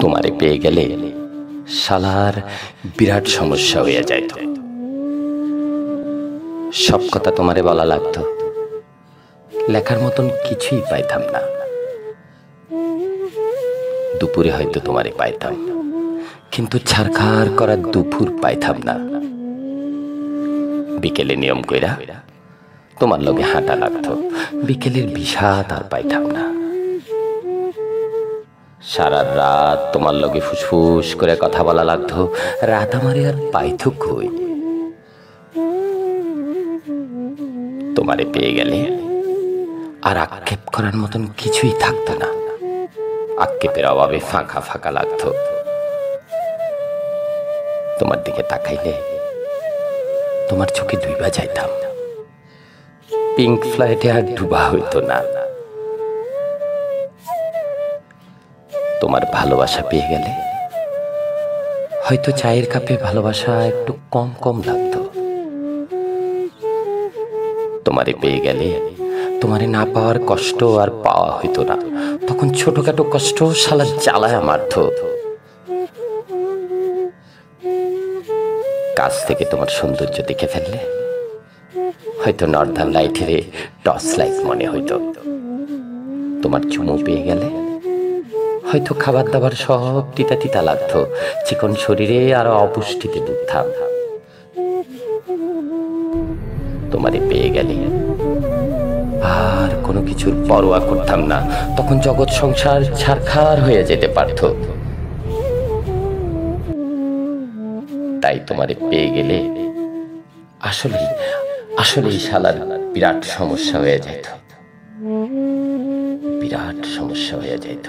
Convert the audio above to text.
তোমারে পেয়ে গেলে শালার বিরাট সমস্যা হয়ে যাইত। সব কথা তোমারে বলা লাগতো, লেখার মতন কিছুই পাইতাম না। দুপুরে হয়তো তোমারে পাইতাম, কিন্তু ছারখার করার দুপুর পাইতাম না। বিকেলে নিয়ম কইরা তোমার লগে হাঁটা লাগতো, বিকেলের বিষাদ আর পাইতাম না। সারা রাত তোমার লগে ফুসফুস করে কথা বলা লাগতো, রাত আমারে আর পাইতো কই। তোমারে পেয়ে গেলে আর আক্ষেপ করার মতন কিছুই থাকতো না। আক্ষেপের অভাবে ফাঁকা ফাঁকা লাগতো। তোমার দিকে তাকাইলে তোমার চোখে ডুইবা যাইতাম। পিঙ্ক ফ্লাইটে আর ডুবা হইতো না। তোমার ভালোবাসা পেয়ে গেলে হয়তো চায়ের কাপে ভালোবাসা একটু কম কম লাগতো। তোমারে পেয়ে গেলে তোমারে না পাওয়ার কষ্ট আর পাওয়া হইতো না। তখন ছোটখাটো কষ্ট শালা জ্বালায় মারতো। কাছ থেকে তোমার সৌন্দর্য দেখে ফেললে হয়তো নর্দার্ন লাইটের টর্চ লাইট মনে হইতো। তোমার চুমু পেয়ে গেলে হয়তো খাবার দাবার সব তিতা তিতা লাগতো। চিকন শরীরে আরো অপুষ্টিতে ভুগতাম। তোমারে পেয়ে গেলে আর কোনো কিছুর পরোয়া করতাম না। তখন জগৎ সংসার ছারখার হয়ে যেতে পারত। তাই তোমারে পেয়ে গেলে আসলেই শালার বিরাট সমস্যা হয়ে যেত। বিরাট সমস্যা হয়ে যেত।